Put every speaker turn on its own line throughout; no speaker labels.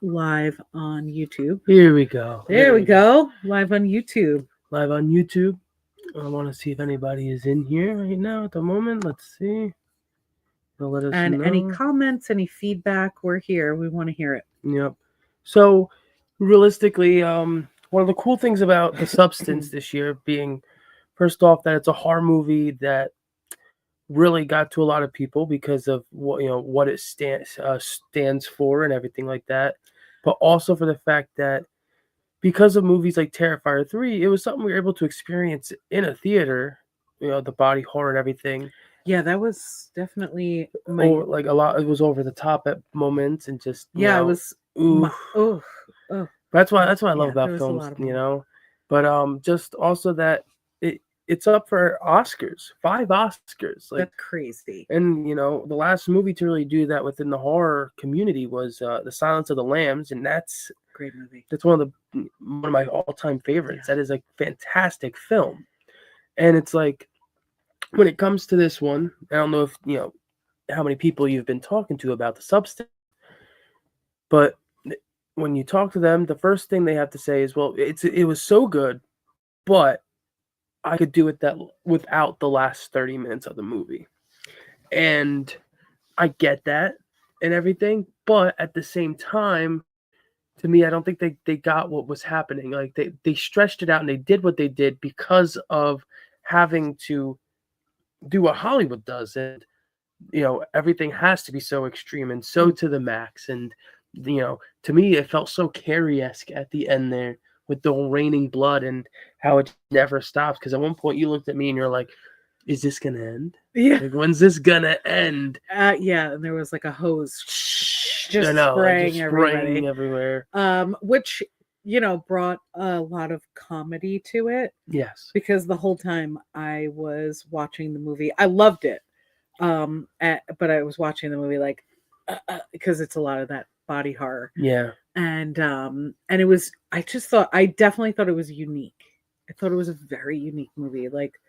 live on YouTube.
Here we go.
There we go. Live on YouTube.
Live on YouTube. I want to see if anybody is in here right now at the moment. Let's see. They'll let us
And any
know.
comments, any feedback, we're here. We want to hear it.
Yep. So, realistically, one of the cool things about The Substance this year being, first off, that it's a horror movie that really got to a lot of people because of what it stands for and everything like that, but also for the fact that because of movies like Terrifier 3, it was something we were able to experience in a theater, the body horror and everything.
Yeah, that was definitely
Or like a lot, it was over the top at moments and just,
it was
ooh.
oh.
That's what I love
Yeah, there
about
was a
films,
lot of
But just also that it's up for Oscars, 5 Oscars, like,
That's crazy.
and the last movie to really do that within the horror community was The Silence of the Lambs, and that's
Great movie.
one of my all-time favorites.
Yeah.
That is a fantastic film. And it's like, when it comes to this one, I don't know if how many people you've been talking to about The Substance, but when you talk to them, the first thing they have to say is, well, it was so good, but I could do it that without the last 30 minutes of the movie. And I get that and everything, but at the same time, to me, I don't think they got what was happening. Like, they stretched it out and they did what they did because of having to do what Hollywood does. And everything has to be so extreme and so to the max. And to me, it felt so Carrie-esque at the end there with the raining blood and how it never stops. Because at one point you looked at me and you're like, is this gonna end?
Yeah.
Like, when's this gonna end?
Yeah, and there was like a hose just
spraying
everybody.
everywhere.
Which brought a lot of comedy to it.
Yes.
Because the whole time I was watching the movie, I loved it. But I was watching the movie like because it's a lot of that body horror.
Yeah.
And I definitely thought it was unique. I thought it was a very unique movie. Like,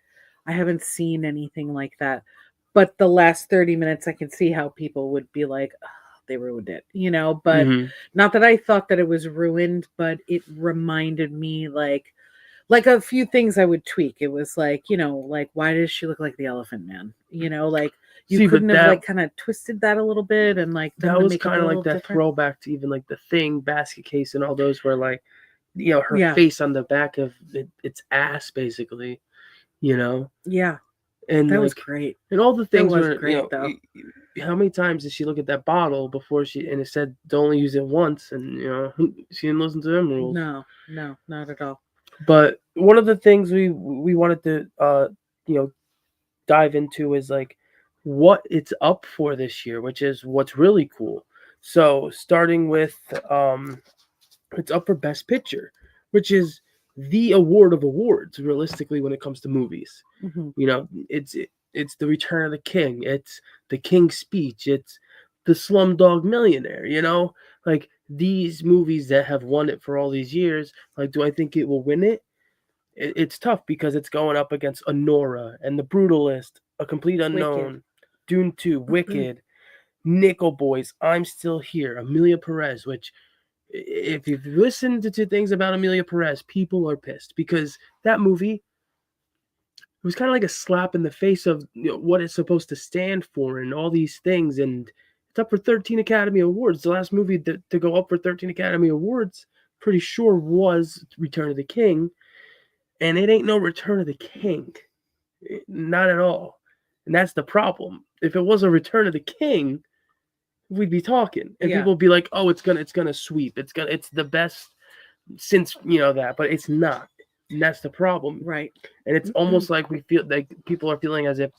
I haven't seen anything like that. But the last 30 minutes, I can see how people would be like, oh, they ruined it, but not that I thought that it was ruined, but it reminded me like a few things I would tweak. It was like, like, why does she look like the Elephant Man? Like, you couldn't have like kind of twisted that a little bit and like
that was kind of like that throwback to even like The Thing, Basket Case, and all those where like her face on the back of its ass, basically,
Yeah.
And
that was great.
And all the things
was
were
great, though.
How many times did she look at that bottle before and it said to only use it once, and she didn't listen to them rules.
No, not at all.
But one of the things we wanted to dive into is like what it's up for this year, which is what's really cool. So starting with it's up for Best Picture, which is the award of awards realistically when it comes to movies. It's the Return of the King, it's the King's Speech, it's the Slumdog Millionaire, like these movies that have won it for all these years. Like, do I think it will win it? It's tough because it's going up against Anora and The Brutalist, A Complete Unknown, Wicked. Dune 2, Wicked, Nickel Boys, I'm Still Here, Amelia Perez, which if you've listened to things about Amelia Perez, people are pissed because that movie was kind of like a slap in the face of what it's supposed to stand for and all these things. And it's up for 13 Academy Awards. The last movie to go up for 13 Academy Awards, pretty sure, was Return of the King. And it ain't no Return of the King. Not at all. And that's the problem. If it was a Return of the King, we'd be talking. And people would be like, oh, it's gonna sweep. It's the best since that, but it's not. And that's the problem.
Right.
And it's almost like we feel like people are feeling as if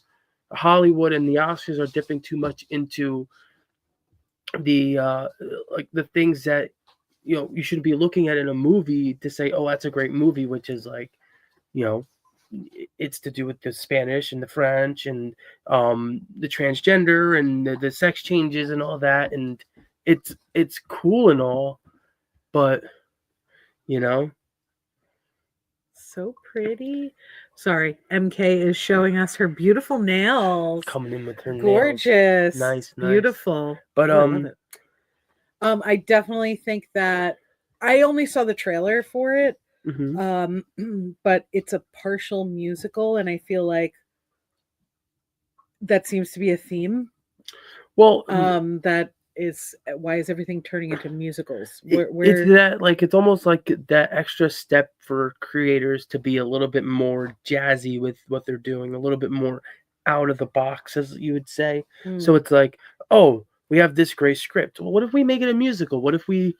Hollywood and the Oscars are dipping too much into the like the things that you should be looking at in a movie to say, oh, that's a great movie, which is like, it's to do with the Spanish and the French and the transgender and the sex changes and all that, and it's cool and all, but
so pretty. Sorry, MK is showing us her beautiful nails.
Coming in with her
gorgeous,
nails. Nice,
beautiful.
But
I definitely think that I only saw the trailer for it.
Hmm.
Um, but it's a partial musical, and I feel like that seems to be a theme.
Well,
That is why is everything turning into musicals?
it's
Where
that, like, it's almost like that extra step for creators to be a little bit more jazzy with what they're doing, a little bit more out of the box, as you would say. So
mm,
it's like, oh, we have this great script. Well, what if we make it a musical? What if we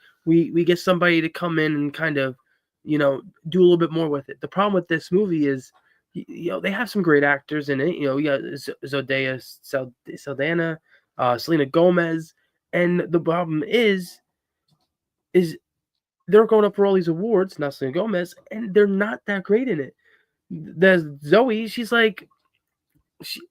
get somebody to come in and kind of, do a little bit more with it? The problem with this movie is, they have some great actors in it. You got Zendaya, Saldana, Selena Gomez, and the problem is they're going up for all these awards, not Selena Gomez, and they're not that great in it. There's Zoe, she's like,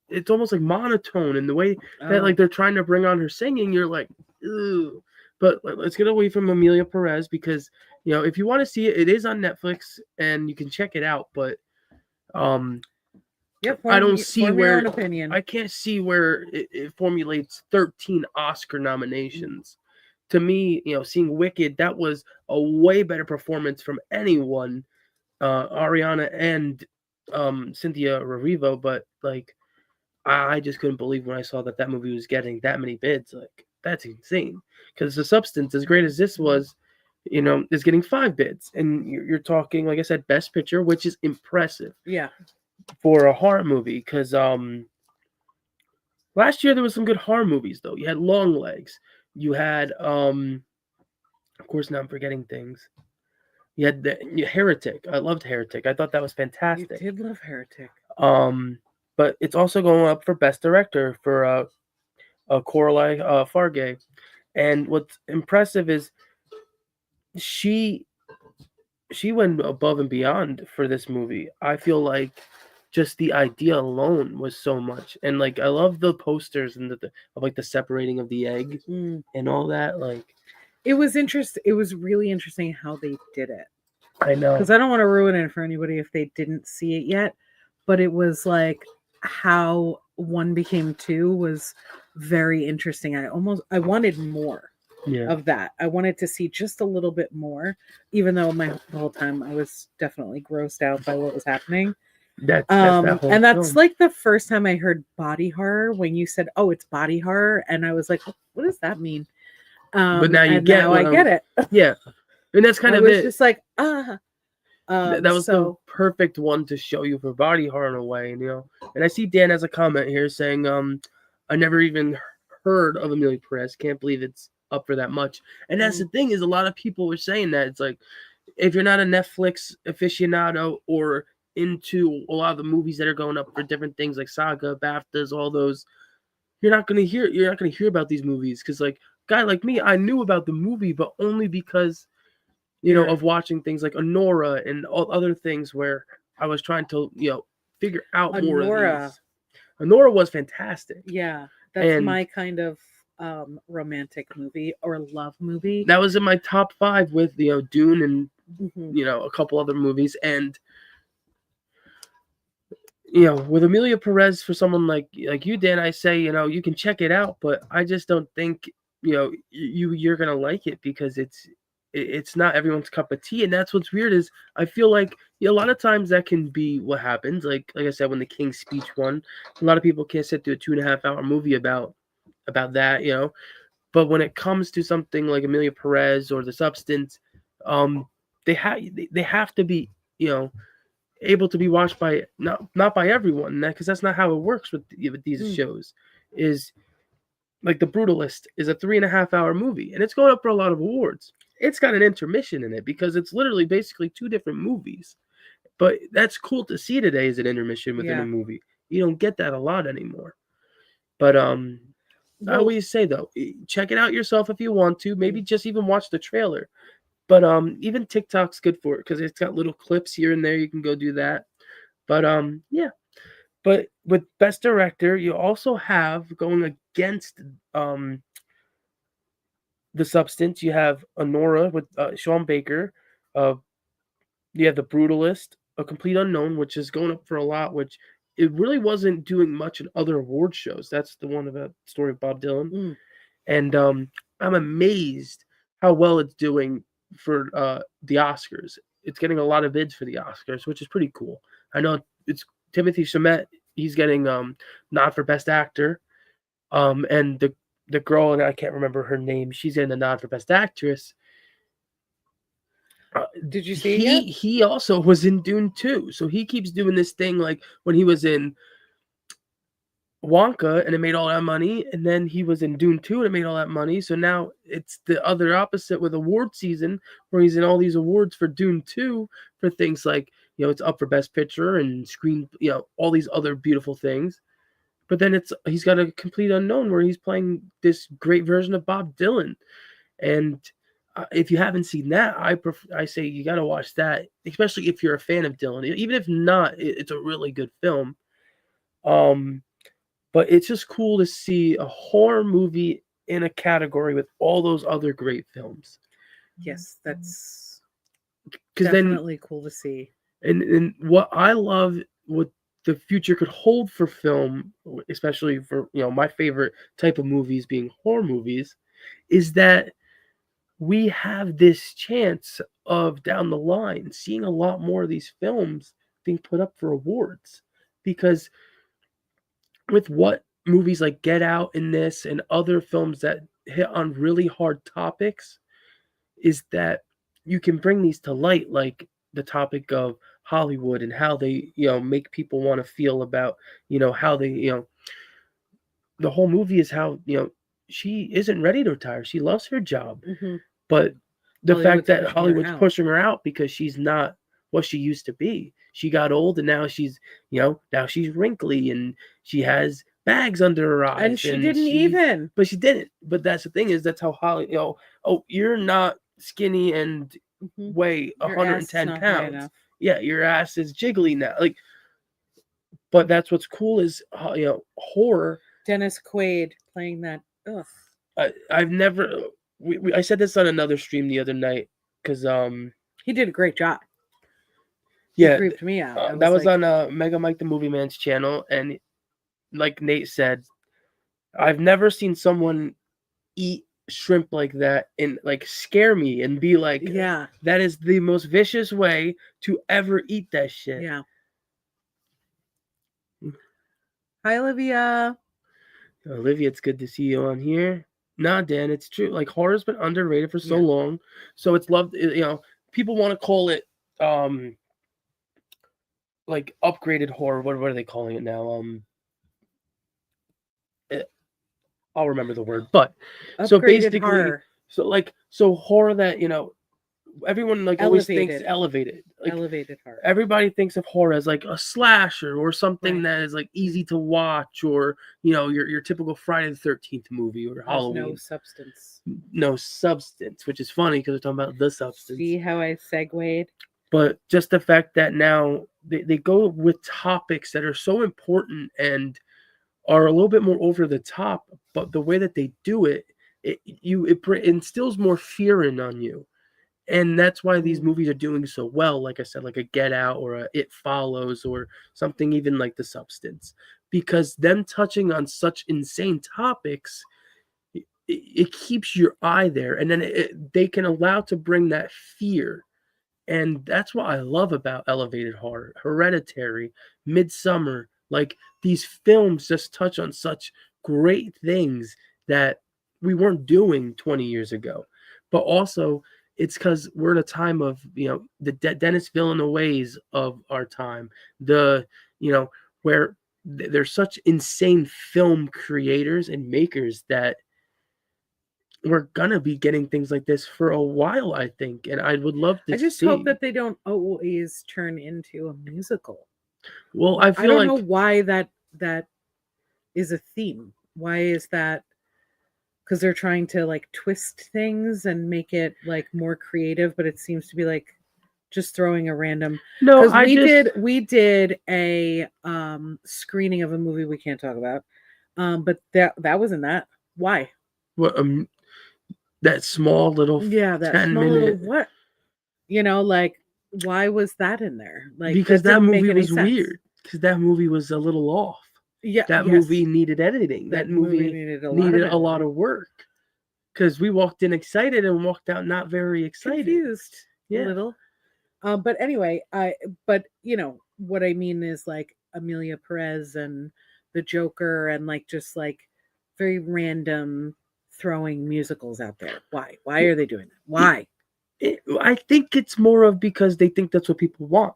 it's almost like monotone in the way that, like,
oh
they're trying to bring on her singing. You're like, ooh. But let's get away from Amelia Perez, because if you want to see it, it is on Netflix and you can check it out. But um,
yeah,
I don't see
form your
where
own opinion.
I can't see where it formulates 13 Oscar nominations. To me, seeing Wicked, that was a way better performance from anyone, Ariana and Cynthia Erivo. But like, I just couldn't believe when I saw that movie was getting that many bids. Like, that's insane. Because The Substance, as great as this was, is getting 5 bids, and you're talking, like I said, Best Picture, which is impressive
Yeah.
for a horror movie. Because last year there was some good horror movies though. You had Longlegs. You had of course, now I'm forgetting things. You had Heretic. I loved Heretic. I thought that was
You
fantastic.
did love Heretic.
Um, but it's also going up for Best Director for Coralie Farge. And what's impressive is she she went above and beyond for this movie. I feel like just the idea alone was so much, and like, I love the posters and of like the separating of the egg
Mm.
and all that. Like,
It was interesting. It was really interesting how they did it.
I know.
Because I don't want to ruin it for anybody if they didn't see it yet. But it was like how one became two was very interesting. I wanted more
Yeah,
of that. I wanted to see just a little bit more, even though the whole time I was definitely grossed out by what was happening.
that's that whole
And that's
film.
like the first time I heard body horror when you said, "Oh, it's body horror," and I was like, "What does that mean?"
But now you
And
get
now I
what
get
I'm.
it.
Yeah, and that's kind
I
of
was
it.
just like, ah.
That was the
So
perfect one to show you for body horror in a way, And I see Dan has a comment here saying, I never even heard of Amelia Perez. Can't believe it's up for that much. And that's the thing, is a lot of people were saying that. It's like, if you're not a Netflix aficionado or into a lot of the movies that are going up for different things like Saga, BAFTAs, all those, you're not gonna hear about these movies, because, like, a guy like me, I knew about the movie, but only because
you're
of watching things like Honora and all other things where I was trying to, figure out more of
Honora.
these. Honora was fantastic.
Yeah, that's
And
my kind of romantic movie or love movie.
that was in my top 5 with, Dune and,
Hmm.
a couple other movies. And, with Amelia Perez, for someone like you, Dan, I say, you can check it out, but I just don't think, you're going to like it, because it's not everyone's cup of tea. And that's what's weird, is I feel like, a lot of times that can be what happens. Like I said, when the King's Speech won, a lot of people can't sit through a 2.5 hour movie about that. But when it comes to something like Amelia Perez or The Substance, um, they have to be, able to be watched by not by everyone, because that's not how it works with these
Mm.
shows. Is like The Brutalist is a 3.5 hour movie, and it's going up for a lot of awards. It's got an intermission in it, because it's literally basically 2 different movies. But that's cool to see today, as an intermission within a
Yeah.
movie. You don't get that a lot anymore. But I
Well,
always say though, check it out yourself if you want to. Maybe
mm,
just even watch the trailer. But even TikTok's good for it, because it's got little clips here and there. You can go do that. But yeah. But with Best Director, you also have, going against The Substance, you have Honora with Sean Baker. Uh, you have The Brutalist, A Complete Unknown, which is going up for a lot, which it really wasn't doing much in other award shows. That's the one about the story of Bob Dylan.
mm,
And I'm amazed how well it's doing for the Oscars. It's getting a lot of bids for the Oscars, which is pretty cool. I know it's Timothy Chalamet. He's getting nod for Best Actor, and the girl, and I can't remember her name, she's getting the nod for Best Actress.
Did you see it yet?
He also was in Dune 2, so he keeps doing this thing like when he was in Wonka and it made all that money, and then he was in Dune 2 and it made all that money. So now it's the other opposite with award season, where he's in all these awards for Dune 2 for things like, it's up for Best Picture and screen, all these other beautiful things. But then he's got a complete unknown where he's playing this great version of Bob Dylan. And if you haven't seen that, I say you got to watch that, especially if you're a fan of Dylan. Even if not, it's a really good film. But it's just cool to see a horror movie in a category with all those other great films.
Yes, that's
Because
definitely cool to see.
And what I love, what the future could hold for film, especially for my favorite type of movies being horror movies, is that we have this chance of down the line seeing a lot more of these films being put up for awards. Because with what movies like Get Out in this and other films that hit on really hard topics, is that you can bring these to light, like the topic of Hollywood and how they make people want to feel about how they the whole movie is how she isn't ready to retire. She loves her job, but the fact that Hollywood's pushing her out because she's not what she used to be. She got old and now she's wrinkly and she has bags under her eyes.
And she didn't.
But she didn't. But that's the thing, is that's how Hollywood, oh, you're not skinny and weigh 110 pounds. Yeah, your ass is jiggly now. But that's what's cool is horror.
Dennis Quaid playing that. Ugh.
I've never. I said this on another stream the other night because
he did a great job.
Yeah,
he creeped me out.
That was on Mega Mike the Movie Man's channel, and like Nate said, I've never seen someone eat shrimp like that and scare me and be like,
yeah,
that is the most vicious way to ever eat that shit.
Yeah. Hi, Olivia.
Olivia, it's good to see you on here. Nah, Dan, it's true. Horror's been underrated for so long, so it's loved. People want to call it upgraded horror. What are they calling it now? I'll remember the word, but upgraded so basically, horror. So horror that everyone always thinks elevated.
Elevated horror.
Everybody thinks of horror as a slasher or something that is easy to watch, or your typical Friday the 13th movie or Halloween. No substance, which is funny because we're talking about the substance.
See how I segued?
But just the fact that now they go with topics that are so important and are a little bit more over the top, but the way that they do it instills more fear on you. And that's why these movies are doing so well. Like I said, like a Get Out or a It Follows or something even like The Substance. Because them touching on such insane topics, it keeps your eye there. And then they can allow to bring that fear. And that's what I love about elevated horror. Hereditary, Midsummer. These films just touch on such great things that we weren't doing 20 years ago. But also, it's because we're in a time of, the Denis Villeneuve's of our time. Where there's such insane film creators and makers that we're gonna be getting things like this for a while, I think. And I would love to.
I just hope that they don't always turn into a musical.
Well, I
don't know why that is a theme. Why is that? Because they're trying to twist things and make it more creative, but it seems to be just throwing a random.
No,
we did a screening of a movie we can't talk about, but that wasn't that. Why?
What that small little 10-minute
what? Why was that in there?
Because that movie was weird. Because that movie was a little off. Yeah, that movie needed editing. That movie needed a lot of work. because we walked in excited and walked out not very excited.
confused a
Yeah.
little. But anyway, but you know what I mean is like Amelia Perez and the Joker and like just like very random throwing musicals out there. Why? Why are they doing that? Why?
I think it's more of because they think that's what people want.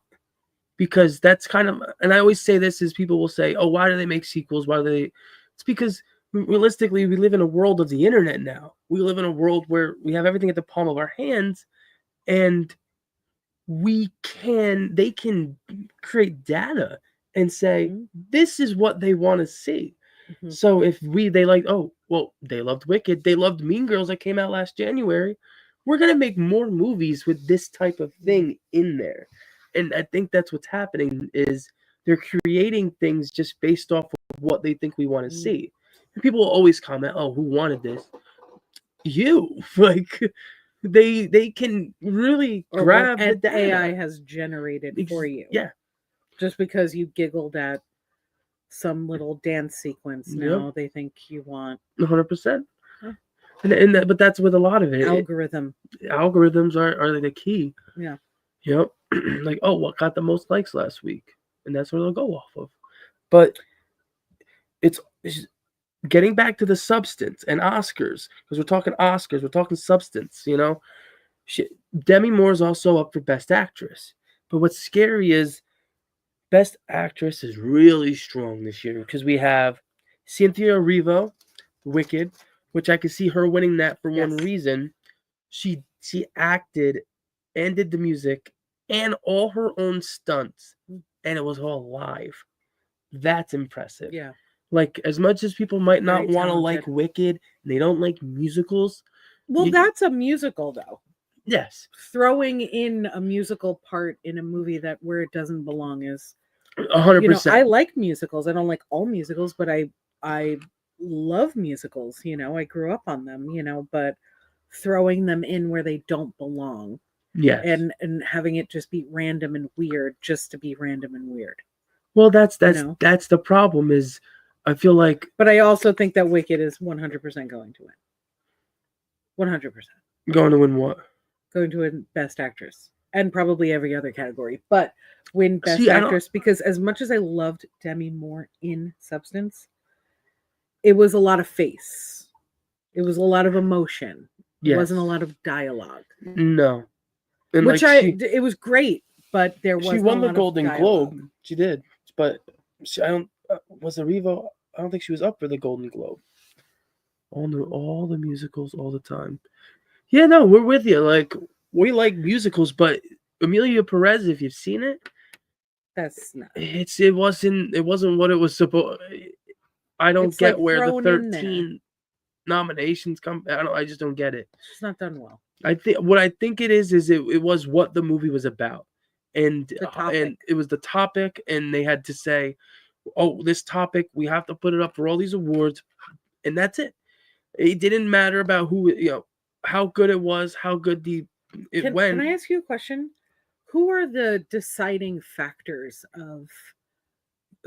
Because that's kind of, and I always say this is people will say, oh, why do they make sequels? Why do they? It's because realistically, we live in a world of the internet now. We live in a world where we have everything at the palm of our hands, and they can create data and say,
Mhm.
this is what they want to see.
Mhm.
So if they like, oh, well, they loved Wicked, they loved Mean Girls that came out last January, we're going to make more movies with this type of thing in there. And I think that's what's happening is they're creating things just based off of what they think we want to
Mm.
see. And people will always comment, oh, who wanted this? You. Like, they can really
Or
grab
what
the data.
AI has generated for you.
Yeah.
Just because you giggled at some little dance sequence,
Yep.
now they think you want
100%.
Huh.
But that's with a lot of it.
algorithm.
Algorithms are the key.
Yeah.
Yep. Like, oh, what got the most likes last week? And that's what they'll go off of. But it's getting back to the substance and Oscars, because we're talking Oscars, we're talking substance, you know? Demi Moore is also up for Best Actress. But what's scary is Best Actress is really strong this year because we have Cynthia Erivo, Wicked, which I could see her winning that for one
Yes.
reason. She acted and did the music and all her own stunts, and it was all live. That's impressive.
Yeah.
Like, as much as people might not
Very
want to like
talented.
Wicked, and they don't like musicals.
Well, that's a musical though.
Yes.
Throwing in a musical part in a movie that where it doesn't belong is
100%.
You know, I like musicals. I don't like all musicals, but I love musicals, you know. I grew up on them, you know, but throwing them in where they don't belong.
Yes.
And having it just be random and weird just to be random and weird.
Well, that's
know?
that's the problem is I feel like
But I also think that Wicked is 100% going to win. 100%.
Going to win what?
Going to win Best Actress and probably every other category, but win Best
See,
Actress because as much as I loved Demi Moore in Substance, it was a lot of face. It was a lot of emotion. It wasn't a lot of dialogue.
No. And
Which it was great, but there was
she won the Golden Globe. She did, but I don't was Erivo. I don't think she was up for the Golden Globe. All the musicals all the time. Yeah, no, we're with you. Like, we like musicals, but Amelia Perez, if you've seen it,
that's not.
It wasn't what it was supposed. I don't get like where the 13 nominations come. I just don't get it.
She's not done well.
I think it is it was what the movie was about, and it was the topic, and they had to say, oh, this topic, we have to put it up for all these awards, and that's it. It didn't matter about who, how good it was, how good it went.
Can I ask you a question? Who are the deciding factors of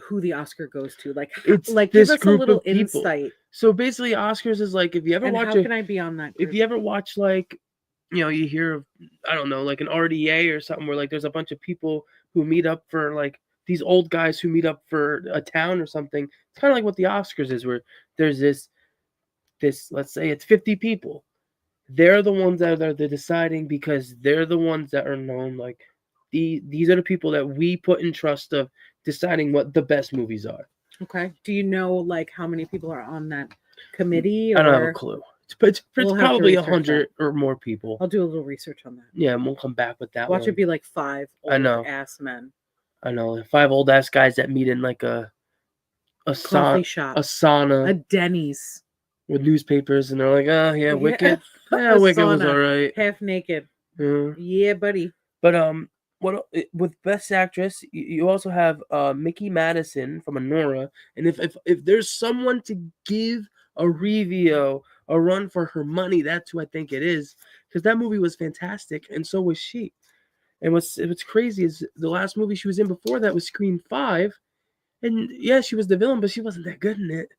who the Oscar goes to? Like give us a little insight.
So basically, Oscars is like, if you ever watch
how can I be on that group?
If you ever watch, like, you hear of, I don't know, like an RDA or something where like there's a bunch of people who meet up for, like, these old guys who meet up for a town or something. It's kind of like what the Oscars is, where there's this let's say it's 50 people. They're the ones that are deciding because they're the ones that are known. Like, these are the people that we put in trust of deciding what the best movies are.
Okay. Do you know, like, how many people are on that committee?
I don't have a clue. It's probably 100 or more people.
I'll do a little research on that.
Yeah, and we'll come back with that.
Watch it be like 5 old-ass men.
I know, 5 old-ass guys that meet in like a
coffee shop,
a sauna,
a Denny's,
with newspapers, and they're like, oh yeah, Wicked. Yeah, Wicked was all right.
Half naked. Yeah, buddy.
But what with Best Actress, you also have Mickey Madison from Anora, and if there's someone to give Arevio a run for her money, that's who I think it is, because that movie was fantastic, and so was she. And what's crazy is the last movie she was in before that was Scream 5, and yeah, she was the villain, but she wasn't that good in it.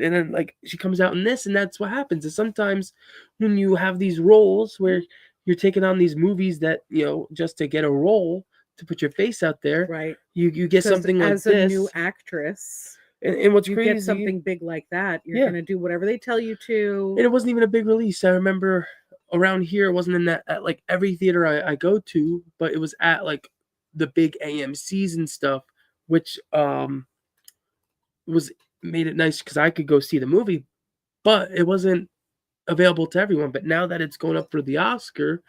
and then like she comes out in this, and that's what happens. And sometimes when you have these roles where you're taking on these movies that just to get a role to put your face out there,
Right.
you get
Because
something like
as a new
this.
actress,
And what's
you
crazy,
get something big like that, you're
Yeah.
gonna do whatever they tell you to.
and it wasn't even a big release. I remember around here, it wasn't in that at like every theater I go to, but it was at like the big AMC's and stuff, which was made it nice because I could go see the movie, but it wasn't available to everyone. But now that it's going up for the Oscar,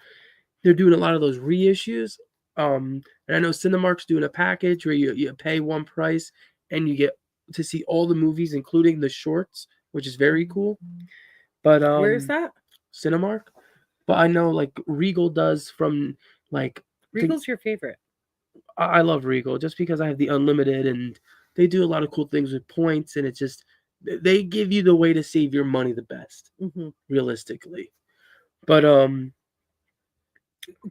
they're doing a lot of those reissues. And I know Cinemark's doing a package where you pay one price and you get to see all the movies, including the shorts, which is very cool. But
Where's that?
Cinemark. But I know like Regal does from like
Regal's your favorite.
I love Regal just because I have the unlimited and they do a lot of cool things with points, and it's just they give you the way to save your money the best, realistically. But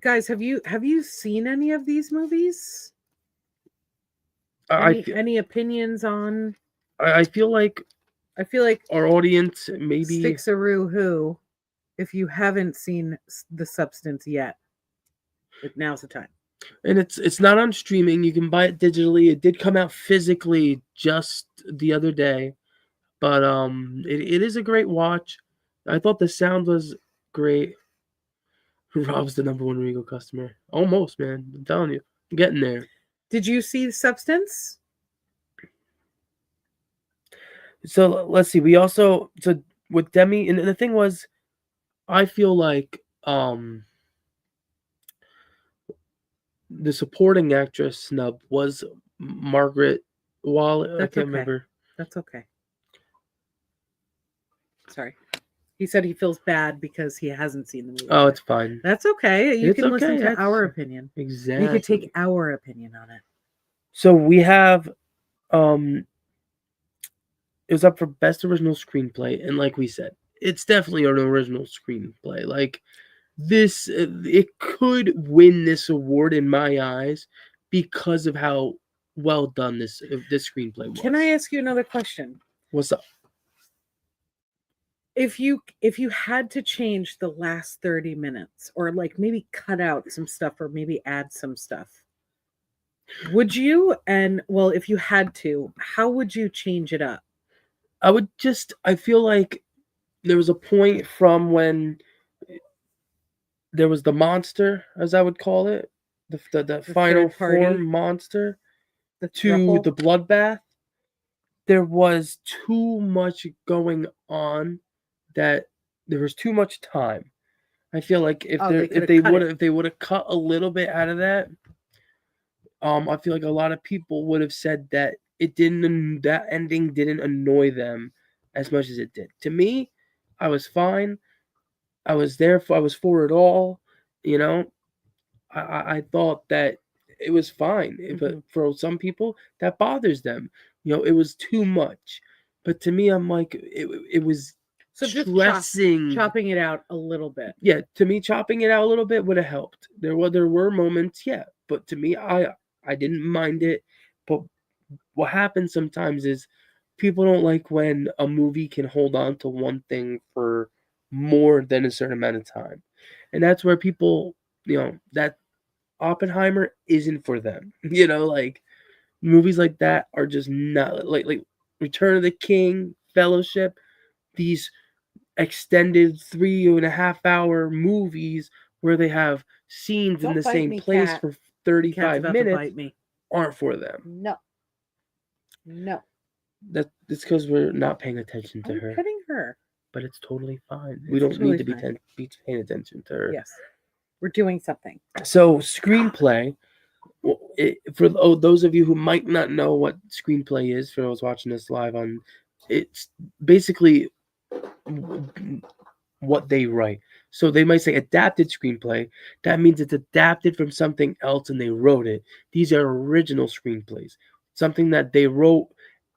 guys, have you seen any of these movies?
I
Any opinions on?
I feel like our audience maybe
Sticks-a-roo who, if you haven't seen The Substance yet, now's the time.
And it's not on streaming. You can buy it digitally. It did come out physically just the other day, but it is a great watch. I thought the sound was great. Rob's the number one Regal customer. Almost, man. I'm telling you, I'm getting there.
Did you see Substance?
So let's see. We also with Demi, and the thing was, I feel like the supporting actress snub was Margaret Wallace. I can't remember.
That's okay. Sorry. He said he feels bad because he hasn't seen the movie.
Oh, it's fine.
That's okay. You can listen to our opinion.
Exactly.
You could take our opinion on it.
So we have it was up for Best Original Screenplay, and like we said, it's definitely an original screenplay. Like this, it could win this award in my eyes because of how well done this screenplay was.
Can I ask you another question?
What's up?
If you had to change the last 30 minutes, or like maybe cut out some stuff or maybe add some stuff, would you? And well, if you had to, how would you change it up?
I feel like there was a point from when there was the monster, as I would call it, the final form monster, to the bloodbath. There was too much going on, that there was too much time. I feel like if they would have cut a little bit out of that, I feel like a lot of people would have said that that ending didn't annoy them as much as it did. To me, I was fine. I was for it all. I thought that it was fine. But for some people, that bothers them. It was too much. But to me, I'm like, it was stressing.
Chopping it out a little bit.
Yeah, to me, chopping it out a little bit would have helped. There were moments, yeah. But to me, I didn't mind it. But what happens sometimes is people don't like when a movie can hold on to one thing for more than a certain amount of time. And that's where people, that Oppenheimer isn't for them. Like movies like that are just not like Return of the King, Fellowship, these extended 3.5 hour movies where they have scenes in the same place for 35 minutes aren't for them.
No.
That's because we're not paying attention to her.
I'm petting her.
But it's totally fine. We don't need to be paying attention to her.
Yes. We're doing something.
So screenplay, for those of you who might not know what screenplay is, for those watching this live on, it's basically what they write. So they might say adapted screenplay. That means it's adapted from something else and they wrote it. These are original screenplays, something that they wrote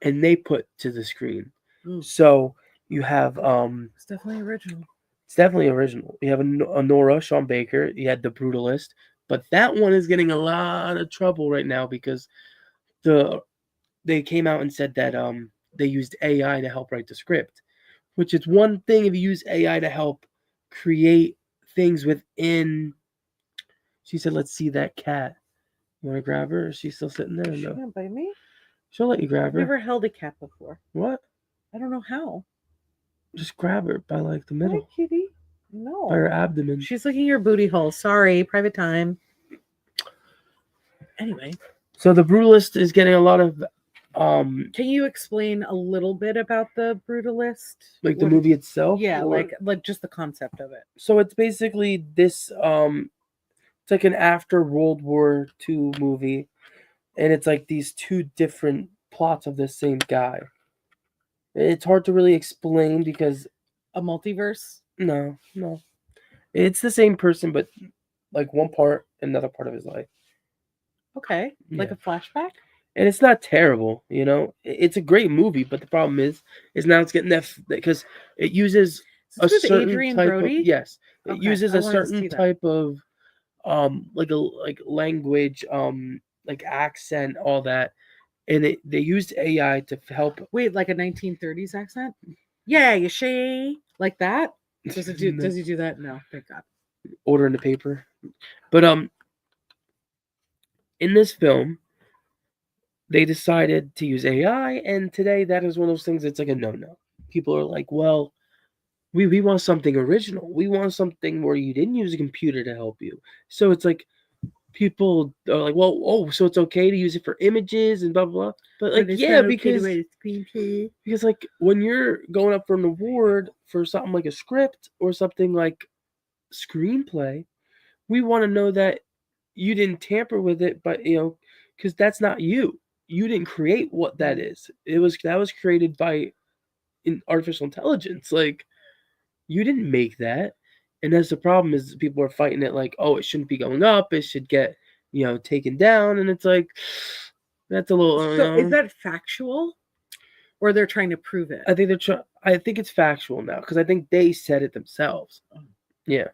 and they put to the screen. So you have
it's definitely original.
It's definitely original. You have a Nora Sean Baker. You had The Brutalist, but that one is getting a lot of trouble right now because they came out and said that they used AI to help write the script, which is one thing if you use AI to help create things within. She said, "Let's see that cat. You want to grab her? Is she still sitting there?
Is she
No,
gonna bite me?
she'll let you grab
I've
her.
never held a cat before.
What?
I don't know how.
Just grab her by like the
Hi,
middle,
kitty.
by her
No.
abdomen."
She's licking your booty hole. Sorry, private time. Anyway,
So the Brutalist is getting a lot of
can you explain a little bit about the Brutalist?
like the
What-
movie itself.
Yeah,
or-
like just the concept of it.
so it's basically this it's like an after World War II movie, and it's like these two different plots of the same guy. It's hard to really explain because
A multiverse.
no, it's the same person, but like one part, another part of his life.
Okay, like
Yeah.
a flashback.
And it's not terrible, you know. It's a great movie, but the problem is now it's getting that because it uses
Is
a
this with
certain
Adrian
type
Brody?
of yes, it
Okay,
uses
I
a
wanted to
certain
see that.
type of like language like accent, all that, and they used AI to help.
Wait, like a 1930s accent? Yeah, you she like that? Does it do? Does he do that? No, thank God.
Order in the paper, but in this film they decided to use AI, and today that is one of those things that's like a no. People are like, well, we want something original. We want something where you didn't use a computer to help you. So it's like people are like, well, oh, so it's okay to use it for images and blah blah blah. But like, yeah, because like when you're going up for an award for something like a script or something like screenplay, we want to know that you didn't tamper with it, but because that's not you. You didn't create what that is. That was created by artificial intelligence. Like you didn't make that. And that's the problem is people are fighting it like, oh, it shouldn't be going up. It should get, taken down. And it's like, that's a little.
So is that factual, or they're trying to prove it?
I think I think it's factual now because I think they said it themselves. Yeah.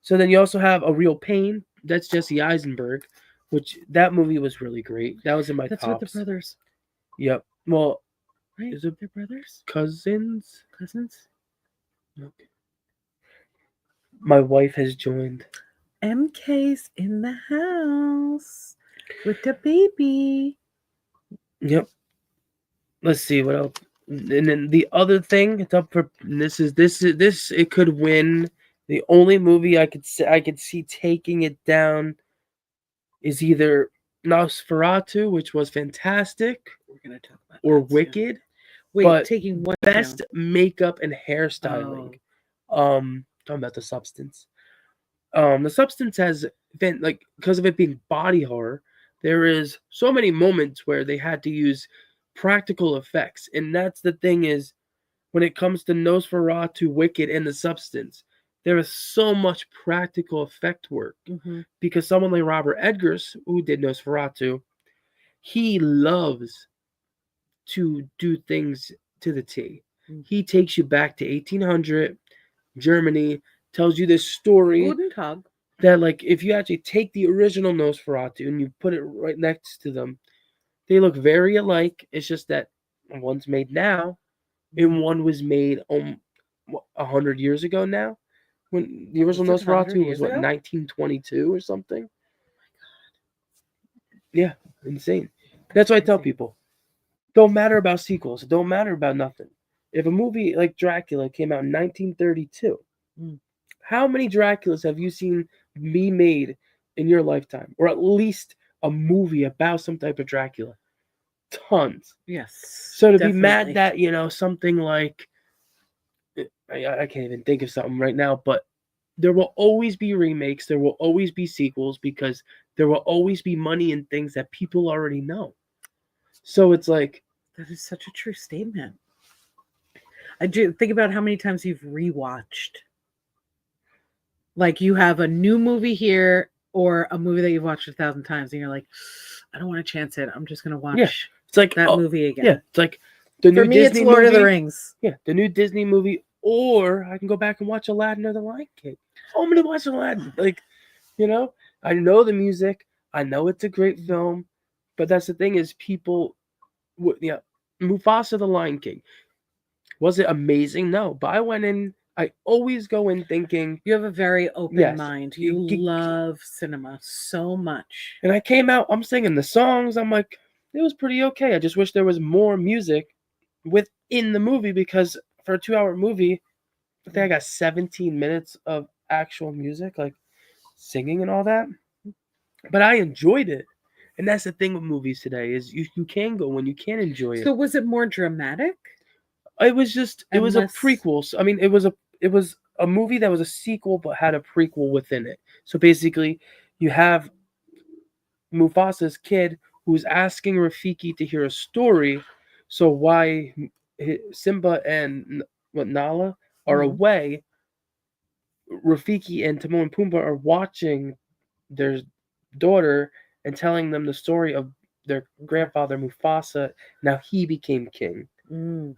So then you also have A Real Pain. That's Jesse Eisenberg, which that movie was really great. That was in my
That's
tops.
with the brothers,
Yep. Well,
right?
is it
They're brothers,
cousins?
cousins.
Okay. My wife has joined.
MK's in the house with the baby.
Yep. Let's see what else. And then the other thing, it's up for this. It could win. The only movie I could see taking it down is either Nosferatu, which was fantastic,
We're gonna talk about
or
that soon.
Wicked.
Wait,
but
taking what
best
down?
makeup and hairstyling.
Oh.
Talking about The Substance. The Substance has been like because of it being body horror. There is so many moments where they had to use practical effects, and that's the thing is when it comes to Nosferatu, Wicked, and The Substance, there is so much practical effect work
Mhm.
because someone like Robert Eggers, who did Nosferatu, he loves to do things to the T.
Mm.
He takes you back to 1800 Germany, tells you this story
Guten Tag.
that like if you actually take the original Nosferatu and you put it right next to them, they look very alike. It's just that one's made now and one was made 100 years ago now. When the original
Was it 100
Nosferatu was
years
what,
ago?
1922 or something? Yeah, insane. That's why I tell
Crazy.
people, don't matter about sequels. It don't matter about nothing. If a movie like Dracula came out in 1932, how many Draculas have you seen be made in your lifetime? Or at least a movie about some type of Dracula? Tons.
Yes.
So to
definitely.
be mad that, something like, I can't even think of something right now, but there will always be remakes. There will always be sequels because there will always be money in things that people already know. So it's like,
that is such a true statement. I do think about how many times you've rewatched. Like you have a new movie here or a movie that you've watched 1,000 times, and you're like, I don't want to chance it. I'm just gonna watch
it's like
that movie again.
Yeah, it's like the
For
new
me,
Disney
it's Lord
movie.
of the Rings.
Yeah, the new Disney movie, or I can go back and watch Aladdin or The Lion King. I'm gonna watch Aladdin. Like, I know the music. I know it's a great film, but that's the thing is people, Mufasa the Lion King. Was it amazing? No, but I went in. I always go in thinking,
You have a very open
yes,
mind. You love cinema so much.
and I came out. I'm singing the songs. I'm like, it was pretty okay. I just wish there was more music within the movie, because for a 2-hour movie, I think I got 17 minutes of actual music, like singing and all that. But I enjoyed it. And that's the thing with movies today, is you can go when you can enjoy it.
So was it more dramatic?
It was just it was a
Unless-
prequel. So, I mean, it was a movie that was a sequel but had a prequel within it. So basically, you have Mufasa's kid who's asking Rafiki to hear a story. So why Simba and Nala are away, Rafiki and Timon and Pumbaa are watching their daughter and telling them the story of their grandfather Mufasa. Now he became king.
Mm.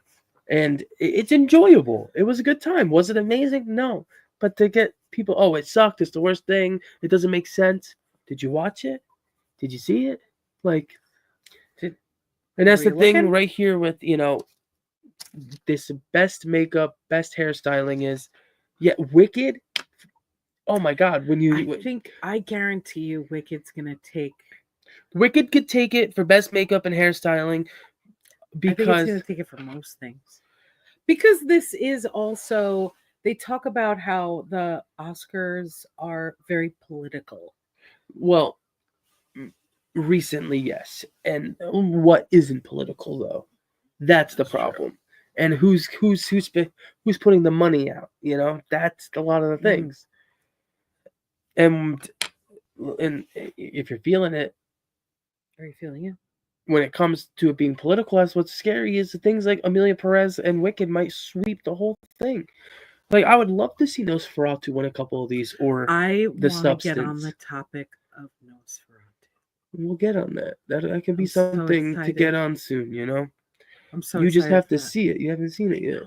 And it's enjoyable. It was a good time. Was it amazing? No. But to get people, oh, it sucked, it's the worst thing, it doesn't make sense. Did you watch it? Did you see it? Like, and that's
Were
the
you
thing
looking?
right here with, this best makeup, best hairstyling is, Wicked. Oh my God.
I guarantee you Wicked's gonna take
Wicked could take it for best makeup and hairstyling,
I think it's
because
gonna take it for most things. Because this is also, they talk about how the Oscars are very political.
well, recently, yes. And what isn't political, though? That's the problem. And who's putting the money out? That's a lot of the things. And if you're feeling it,
Are you feeling it?
when it comes to it being political, that's what's scary, is the things like Emilia Perez and Wicked might sweep the whole thing. Like, I would love to see Nosferatu win a couple of these, or
I
The
want to get on
Substance.
the topic of Nosferatu.
We'll get on that. That can be
I'm so
something to
excited.
get on soon,
I'm so
You just
excited
have
for
to
that.
see it. You haven't seen it yet.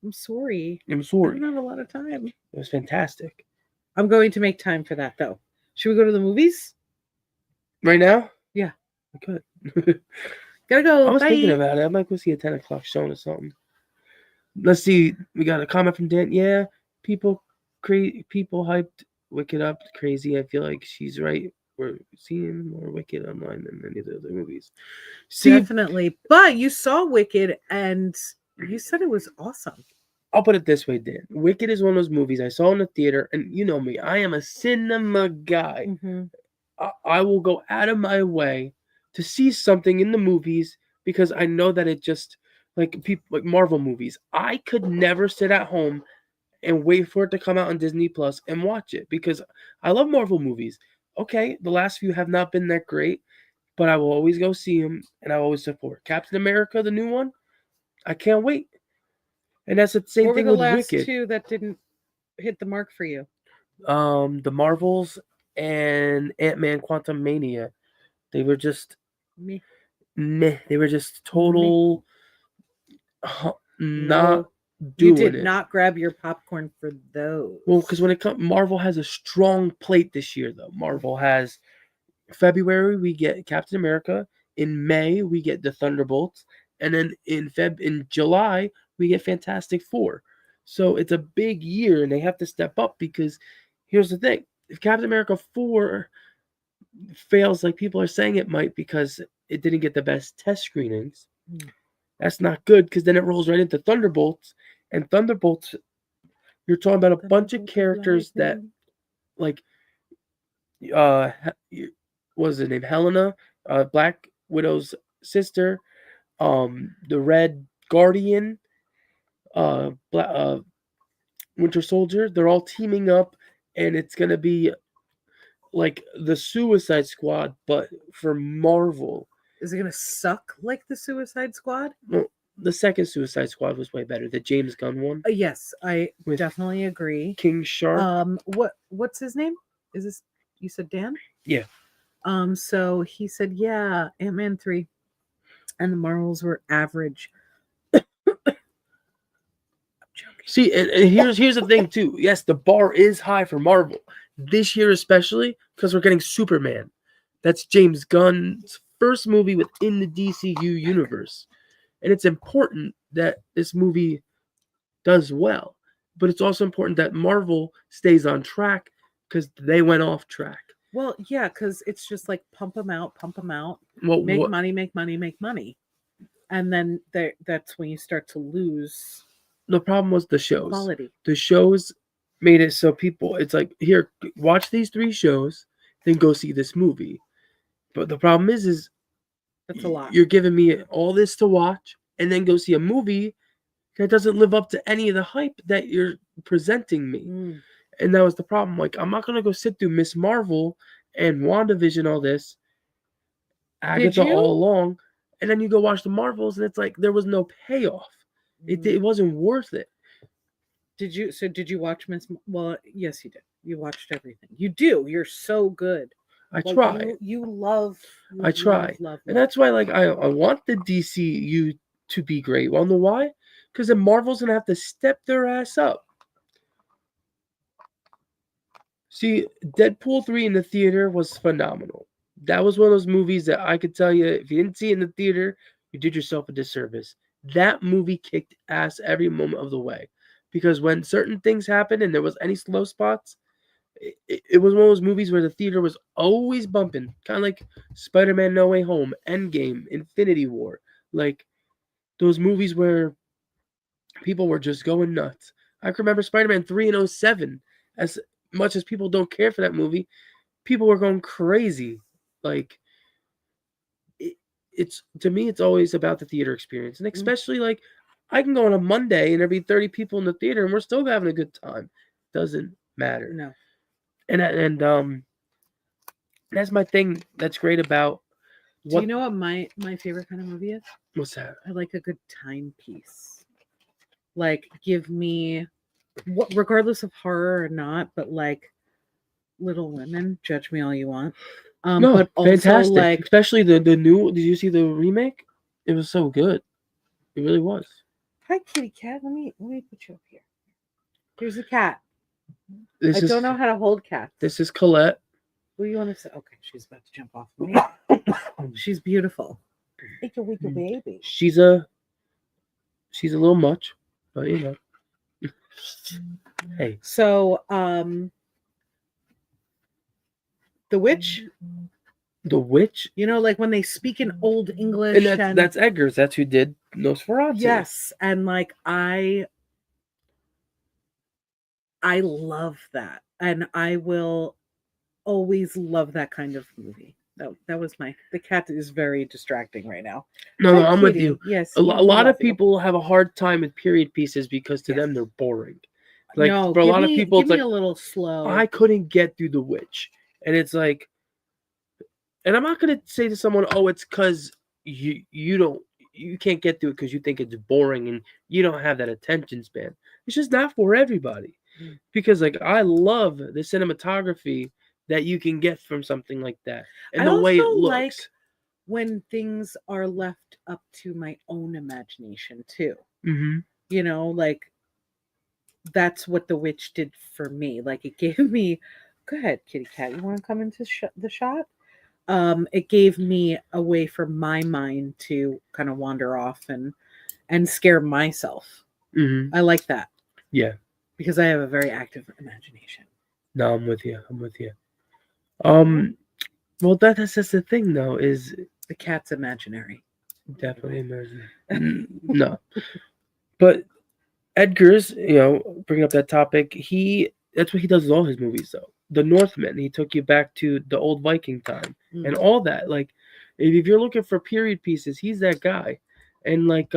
I'm sorry.
I'm
I
sorry.
don't have a lot of time.
It was fantastic.
I'm going to make time for that, though. Should we go to the movies?
Right now?
Yeah.
I could.
Gotta go.
I was
Bye.
thinking about it. I might go see a 10 o'clock show or something. Let's see. We got a comment from Dan. Yeah, people hyped Wicked up crazy. I feel like she's right. We're seeing more Wicked online than any of the other movies. See,
Definitely. But you saw Wicked and you said it was awesome.
I'll put it this way, Dan. Wicked is one of those movies I saw in the theater, and you know me. I am a cinema guy.
Mm-hmm.
I will go out of my way to see something in the movies, because I know that it just, like people like Marvel movies. I could never sit at home and wait for it to come out on Disney Plus and watch it, because I love Marvel movies. Okay, the last few have not been that great, but I will always go see them, and I always support Captain America, the new one. I can't wait. And that's the same
What were
thing
the
with
last
Wicked.
two that didn't hit the mark for you?
The Marvels and Ant-Man Quantumania. They were just
Me.
meh. They were just total not
You
doing
did
it.
not grab your popcorn for those.
Well, because when it comes, Marvel has a strong plate this year, though. Marvel has February, we get Captain America. In May, we get the Thunderbolts. And then in July, we get Fantastic Four. So it's a big year, and they have to step up, because here's the thing. If Captain America 4 fails like people are saying it might, because it didn't get the best test screenings, that's not good, because then it rolls right into Thunderbolts. And Thunderbolts, you're talking about a bunch of characters that, like, what was her name? Helena, Black Widow's sister, the Red Guardian, Winter Soldier. They're all teaming up, and it's gonna be like the Suicide Squad, but for Marvel.
Is it gonna suck like the Suicide Squad?
No, the second Suicide Squad was way better. The James Gunn one.
Yes, I
With
definitely agree.
King Shark.
What's his name? Is this, you said Dan?
Yeah.
So he said, yeah, Ant-Man 3 and the Marvels were average.
See, and here's the thing too. Yes, the bar is high for Marvel this year, especially because we're getting Superman. That's James Gunn's first movie within the DCU universe. And it's important that this movie does well. But it's also important that Marvel stays on track because they went off track.
Well, yeah, because it's just like pump them out,
Well,
make
what,
money, make money, make money. And then that's when you start to lose
the problem was the shows.
quality.
The shows made it so people, it's like, here, watch these 3 shows, then go see this movie. But the problem is
That's a lot.
you're giving me all this to watch and then go see a movie that doesn't live up to any of the hype that you're presenting me.
Mm.
And that was the problem. Like, I'm not going to go sit through Miss Marvel and WandaVision, all this, Agatha
you?
all along, and then you go watch the Marvels, and it's like there was no payoff. It wasn't worth it.
Did you? So did you watch Miss? Well, yes, you did. You watched everything. You do. You're so good.
I
Like,
try.
You love. You
I try.
Love.
And that's why, like, I want the DCU to be great. Well, know why? Because the Marvel's gonna have to step their ass up. See, Deadpool 3 in the theater was phenomenal. That was one of those movies that I could tell you, if you didn't see it in the theater, you did yourself a disservice. That movie kicked ass every moment of the way. Because when certain things happened and there was any slow spots, it was one of those movies where the theater was always bumping. Kind of like Spider-Man No Way Home, Endgame, Infinity War. Like those movies where people were just going nuts. I can remember Spider-Man 3 in 2007. As much as people don't care for that movie, people were going crazy. Like, it's to me, it's always about the theater experience. And especially, like, I can go on a Monday and there'll be 30 people in the theater and we're still having a good time. Doesn't matter.
No.
And that's my thing that's great about
Do you know what my favorite kind of movie is?
What's that?
I like a good timepiece. Like, give me what, regardless of horror or not, but like Little Women. Judge me all you want.
No,
but also
fantastic.
like,
especially the new. Did you see the remake? It was so good. It really was.
Hi, kitty cat. Let me put you up here. Here's a cat.
I
don't know how to hold cats.
This is Colette.
What do you want to say? Okay, she's about to jump off of me. She's beautiful. Wicka wicka baby.
She's a little much, but you know. Hey.
So, The Witch.
The Witch?
You know, like when they speak in Old English.
And that's Eggers. That's who did Nosferatu.
Yes, and like I love that, and I will always love that kind of movie. That was the cat is very distracting right now.
No, I'm with you.
Yes,
a lot of people have a hard time with period pieces because to them they're boring. Like,
no,
for a lot of people,
it's like a little slow.
I couldn't get through The Witch, and it's like, and I'm not gonna say to someone, "Oh, it's because you can't get through it because you think it's boring and you don't have that attention span." It's just not for everybody. Because like I love the cinematography that you can get from something like that, and the way it looks.
Like when things are left up to my own imagination too.
Mm-hmm.
You know, like that's what The Witch did for me. Like it gave me. Go ahead, kitty cat. You want to come into the shot? It gave me a way for my mind to kind of wander off and scare myself.
Mm-hmm.
I like that.
Yeah.
Because I have a very active imagination.
No, I'm with you. Well, that's just the thing, though, is
the cat's imaginary.
Definitely imaginary. No, but Eggers, bringing up that topic, that's what he does with all his movies, though. The Northman, he took you back to the old Viking time and all that. Like, if you're looking for period pieces, he's that guy, and like